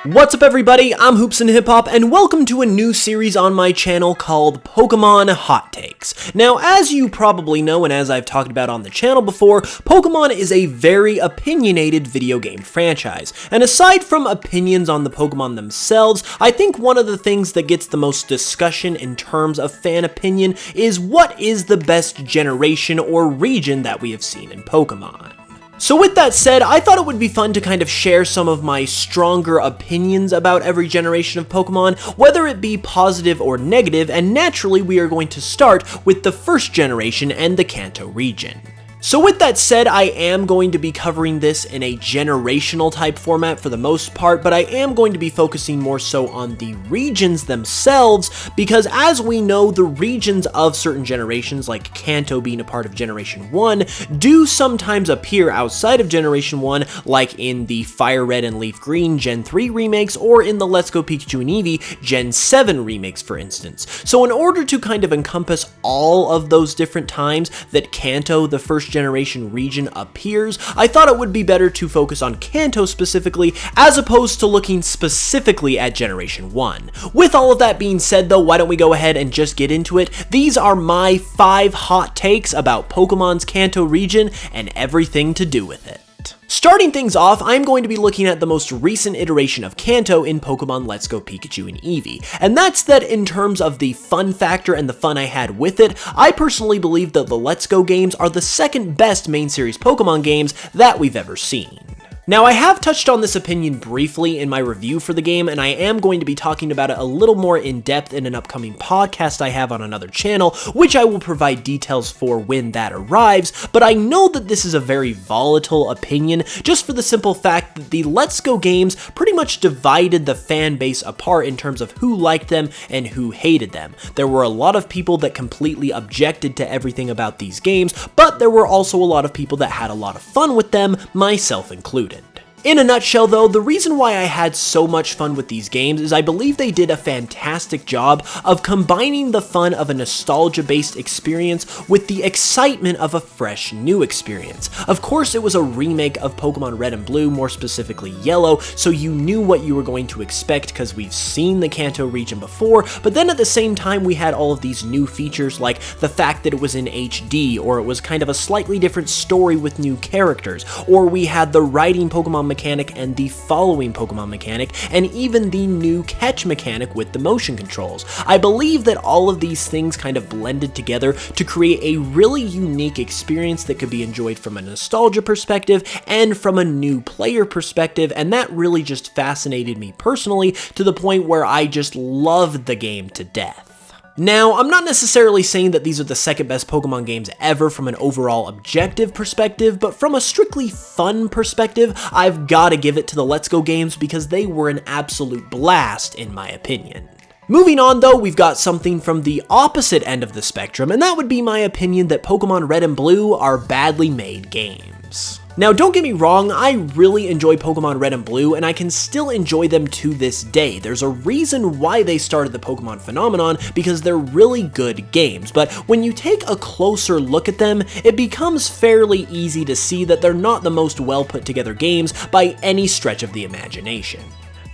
What's up everybody, I'm HoopsandHipHop and welcome to a new series on my channel called Pokemon Hot Takes. Now, as you probably know and as I've talked about on the channel before, Pokemon is a very opinionated video game franchise. And aside from opinions on the Pokemon themselves, I think one of the things that gets the most discussion in terms of fan opinion is what is the best generation or region that we have seen in Pokemon. So with that said, I thought it would be fun to kind of share some of my stronger opinions about every generation of Pokemon, whether it be positive or negative, and naturally we are going to start with the first generation and the Kanto region. So with that said, I am going to be covering this in a generational type format for the most part, but I am going to be focusing more so on the regions themselves, because as we know, the regions of certain generations, like Kanto being a part of Generation 1, do sometimes appear outside of Generation 1, like in the Fire Red and Leaf Green Gen 3 remakes, or in the Let's Go Pikachu and Eevee Gen 7 remakes, for instance. So in order to kind of encompass all of those different times that Kanto, the first generation region, appears, I thought it would be better to focus on Kanto specifically, as opposed to looking specifically at Generation 1. With all of that being said though, why don't we go ahead and just get into it? These are my 5 hot takes about Pokemon's Kanto region and everything to do with it. Starting things off, I'm going to be looking at the most recent iteration of Kanto in Pokemon Let's Go Pikachu and Eevee, and that's that in terms of the fun factor and the fun I had with it, I personally believe that the Let's Go games are the second best main series Pokemon games that we've ever seen. Now, I have touched on this opinion briefly in my review for the game, and I am going to be talking about it a little more in depth in an upcoming podcast I have on another channel, which I will provide details for when that arrives, but I know that this is a very volatile opinion, just for the simple fact that the Let's Go games pretty much divided the fan base apart in terms of who liked them and who hated them. There were a lot of people that completely objected to everything about these games, but there were also a lot of people that had a lot of fun with them, myself included. In a nutshell though, the reason why I had so much fun with these games is I believe they did a fantastic job of combining the fun of a nostalgia-based experience with the excitement of a fresh new experience. Of course, it was a remake of Pokemon Red and Blue, more specifically Yellow, so you knew what you were going to expect because we've seen the Kanto region before, but then at the same time we had all of these new features like the fact that it was in HD, or it was kind of a slightly different story with new characters, or we had the riding Pokemon mechanic and the following Pokemon mechanic, and even the new catch mechanic with the motion controls. I believe that all of these things kind of blended together to create a really unique experience that could be enjoyed from a nostalgia perspective and from a new player perspective, and that really just fascinated me personally to the point where I just loved the game to death. Now, I'm not necessarily saying that these are the second best Pokemon games ever from an overall objective perspective, but from a strictly fun perspective, I've gotta give it to the Let's Go games because they were an absolute blast in my opinion. Moving on though, we've got something from the opposite end of the spectrum, and that would be my opinion that Pokemon Red and Blue are badly made games. Now, don't get me wrong, I really enjoy Pokemon Red and Blue, and I can still enjoy them to this day. There's a reason why they started the Pokemon phenomenon, because they're really good games, but when you take a closer look at them, it becomes fairly easy to see that they're not the most well put together games by any stretch of the imagination.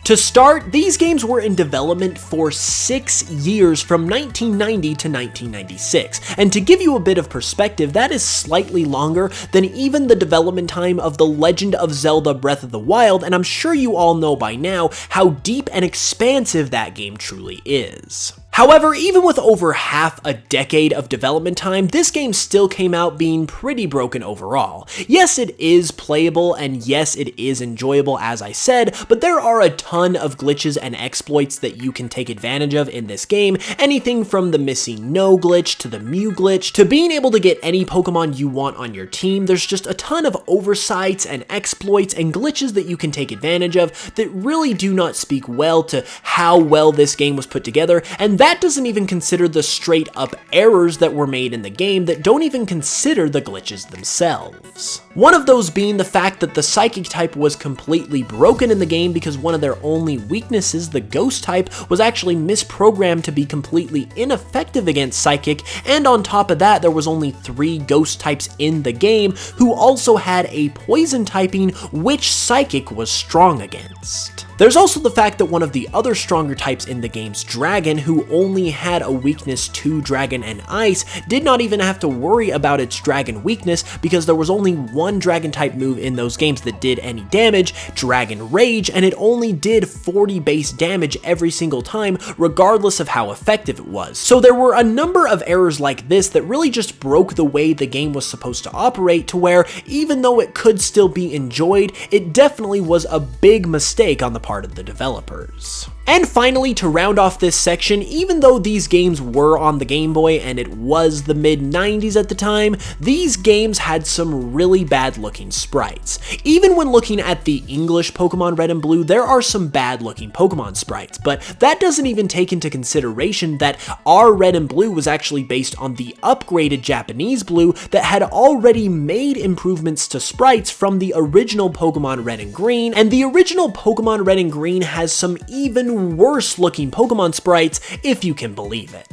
To start, these games were in development for 6 years from 1990 to 1996, and to give you a bit of perspective, that is slightly longer than even the development time of The Legend of Zelda Breath of the Wild, and I'm sure you all know by now how deep and expansive that game truly is. However, even with over half a decade of development time, this game still came out being pretty broken overall. Yes, it is playable, and yes, it is enjoyable as I said, but there are a ton of glitches and exploits that you can take advantage of in this game, anything from the missing no glitch to the Mew glitch, to being able to get any Pokemon you want on your team. There's just a ton of oversights and exploits and glitches that you can take advantage of that really do not speak well to how well this game was put together, and that doesn't even consider the straight up errors that were made in the game that don't even consider the glitches themselves. One of those being the fact that the Psychic type was completely broken in the game because one of their only weaknesses, the Ghost type, was actually misprogrammed to be completely ineffective against Psychic, and on top of that there was only 3 Ghost types in the game who also had a Poison typing which Psychic was strong against. There's also the fact that one of the other stronger types in the game's Dragon, who only had a weakness to Dragon and Ice, did not even have to worry about its Dragon weakness because there was only one Dragon type move in those games that did any damage, Dragon Rage, and it only did 40 base damage every single time, regardless of how effective it was. So there were a number of errors like this that really just broke the way the game was supposed to operate, to where even though it could still be enjoyed, it definitely was a big mistake on the part of the developers. And finally, to round off this section, even though these games were on the Game Boy and it was the mid-90s at the time, these games had some really bad looking sprites. Even when looking at the English Pokemon Red and Blue, there are some bad looking Pokemon sprites, but that doesn't even take into consideration that our Red and Blue was actually based on the upgraded Japanese Blue that had already made improvements to sprites from the original Pokemon Red and Green, and the original Pokemon Red and Green has some even worse looking Pokemon sprites, if you can believe it.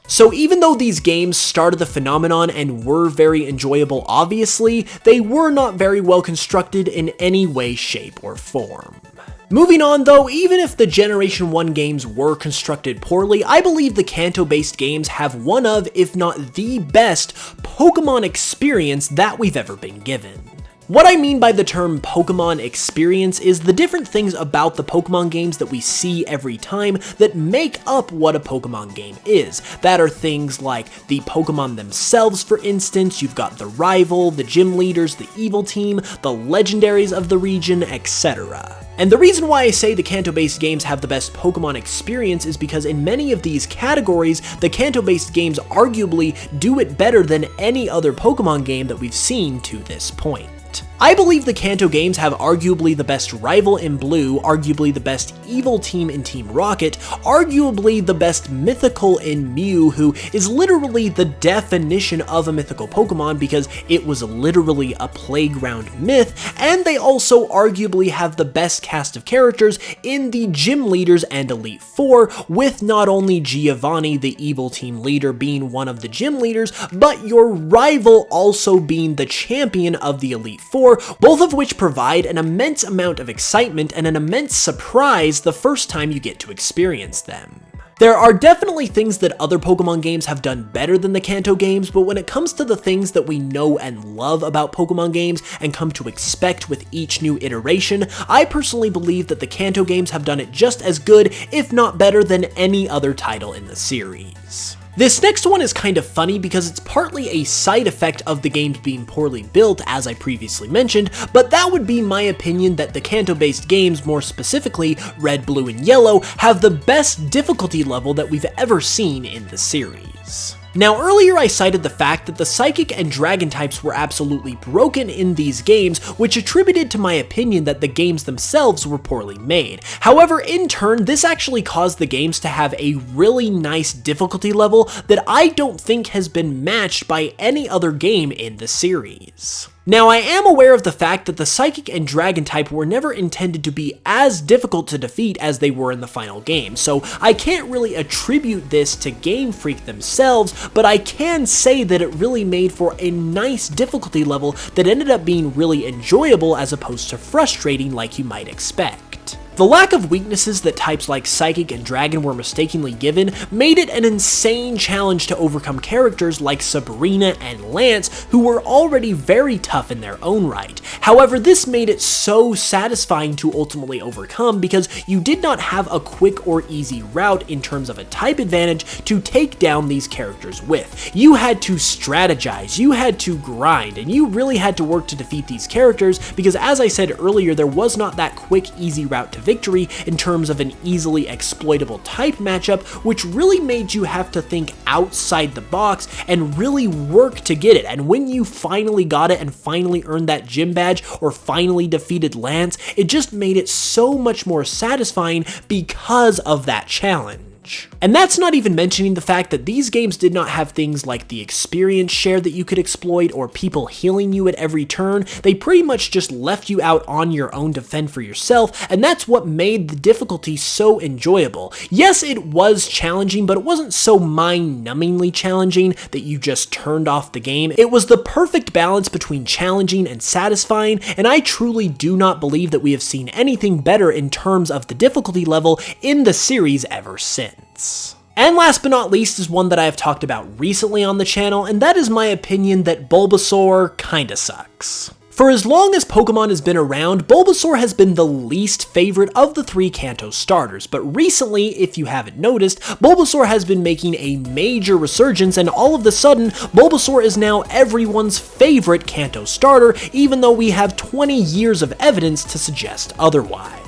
So even though these games started the phenomenon and were very enjoyable obviously, they were not very well constructed in any way, shape, or form. Moving on though, even if the Generation 1 games were constructed poorly, I believe the Kanto-based games have one of, if not the best, Pokemon experience that we've ever been given. What I mean by the term Pokemon experience is the different things about the Pokemon games that we see every time that make up what a Pokemon game is. That are things like the Pokemon themselves, for instance. You've got the rival, the gym leaders, the evil team, the legendaries of the region, etc. And the reason why I say the Kanto-based games have the best Pokemon experience is because in many of these categories, the Kanto-based games arguably do it better than any other Pokemon game that we've seen to this point. I believe the Kanto games have arguably the best rival in Blue, arguably the best evil team in Team Rocket, arguably the best mythical in Mew, who is literally the definition of a mythical Pokemon because it was literally a playground myth, and they also arguably have the best cast of characters in the Gym Leaders and Elite Four, with not only Giovanni, the evil team leader, being one of the Gym Leaders, but your rival also being the champion of the Elite Four, both of which provide an immense amount of excitement and an immense surprise the first time you get to experience them. There are definitely things that other Pokemon games have done better than the Kanto games, but when it comes to the things that we know and love about Pokemon games and come to expect with each new iteration, I personally believe that the Kanto games have done it just as good, if not better, than any other title in the series. This next one is kind of funny because it's partly a side effect of the games being poorly built, as I previously mentioned, but that would be my opinion that the Kanto-based games, more specifically Red, Blue, and Yellow, have the best difficulty level that we've ever seen in the series. Now earlier I cited the fact that the Psychic and Dragon types were absolutely broken in these games, which attributed to my opinion that the games themselves were poorly made. However, in turn, this actually caused the games to have a really nice difficulty level that I don't think has been matched by any other game in the series. Now, I am aware of the fact that the Psychic and Dragon type were never intended to be as difficult to defeat as they were in the final game, so I can't really attribute this to Game Freak themselves, but I can say that it really made for a nice difficulty level that ended up being really enjoyable as opposed to frustrating like you might expect. The lack of weaknesses that types like Psychic and Dragon were mistakenly given made it an insane challenge to overcome characters like Sabrina and Lance, who were already very tough in their own right. However, this made it so satisfying to ultimately overcome because you did not have a quick or easy route in terms of a type advantage to take down these characters with. You had to strategize, you had to grind, and you really had to work to defeat these characters because, as I said earlier, there was not that quick, easy route to victory in terms of an easily exploitable type matchup, which really made you have to think outside the box and really work to get it. And when you finally got it and finally earned that gym badge or finally defeated Lance, it just made it so much more satisfying because of that challenge. challenge. And that's not even mentioning the fact that these games did not have things like the experience share that you could exploit or people healing you at every turn. They pretty much just left you out on your own to fend for yourself, and that's what made the difficulty so enjoyable. Yes, it was challenging, but it wasn't so mind-numbingly challenging that you just turned off the game. It was the perfect balance between challenging and satisfying, and I truly do not believe that we have seen anything better in terms of the difficulty level in the series ever since. And last but not least is one that I have talked about recently on the channel, and that is my opinion that Bulbasaur kinda sucks. For as long as Pokemon has been around, Bulbasaur has been the least favorite of the 3 Kanto starters, but recently, if you haven't noticed, Bulbasaur has been making a major resurgence, and all of a sudden, Bulbasaur is now everyone's favorite Kanto starter, even though we have 20 years of evidence to suggest otherwise.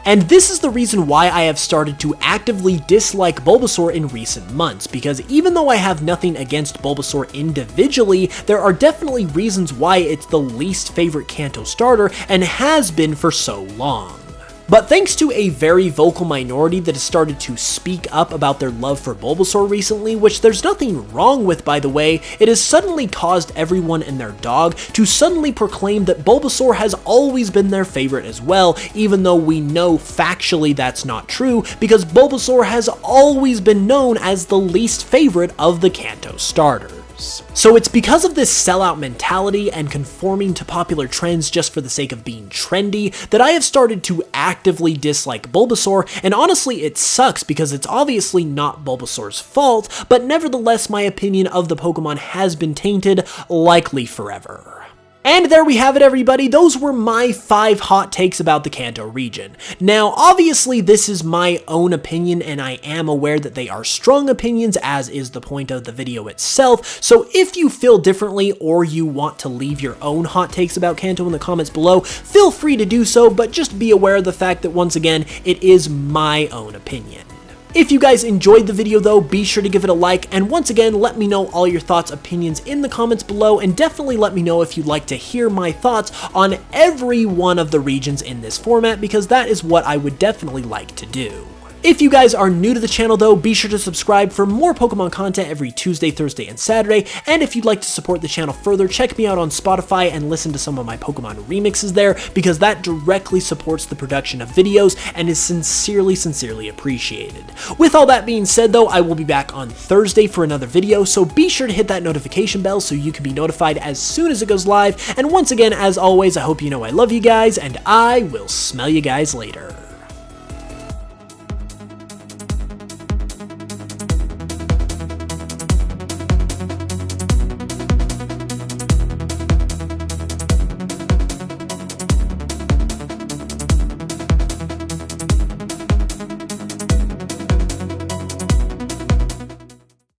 And this is the reason why I have started to actively dislike Bulbasaur in recent months, because even though I have nothing against Bulbasaur individually, there are definitely reasons why it's the least favorite Kanto starter and has been for so long. But thanks to a very vocal minority that has started to speak up about their love for Bulbasaur recently, which there's nothing wrong with by the way, it has suddenly caused everyone and their dog to suddenly proclaim that Bulbasaur has always been their favorite as well, even though we know factually that's not true, because Bulbasaur has always been known as the least favorite of the Kanto starters. So it's because of this sellout mentality and conforming to popular trends just for the sake of being trendy that I have started to actively dislike Bulbasaur, and honestly it sucks because it's obviously not Bulbasaur's fault, but nevertheless my opinion of the Pokemon has been tainted, likely forever. And there we have it everybody, those were my 5 hot takes about the Kanto region. Now obviously this is my own opinion and I am aware that they are strong opinions, as is the point of the video itself, so if you feel differently or you want to leave your own hot takes about Kanto in the comments below, feel free to do so, but just be aware of the fact that once again, it is my own opinion. If you guys enjoyed the video though, be sure to give it a like, and once again, let me know all your thoughts, opinions in the comments below, and definitely let me know if you'd like to hear my thoughts on every one of the regions in this format, because that is what I would definitely like to do. If you guys are new to the channel though, be sure to subscribe for more Pokemon content every Tuesday, Thursday, and Saturday, and if you'd like to support the channel further, check me out on Spotify and listen to some of my Pokemon remixes there, because that directly supports the production of videos and is sincerely appreciated. With all that being said though, I will be back on Thursday for another video, so be sure to hit that notification bell so you can be notified as soon as it goes live, and once again, as always, I hope you know I love you guys, and I will smell you guys later.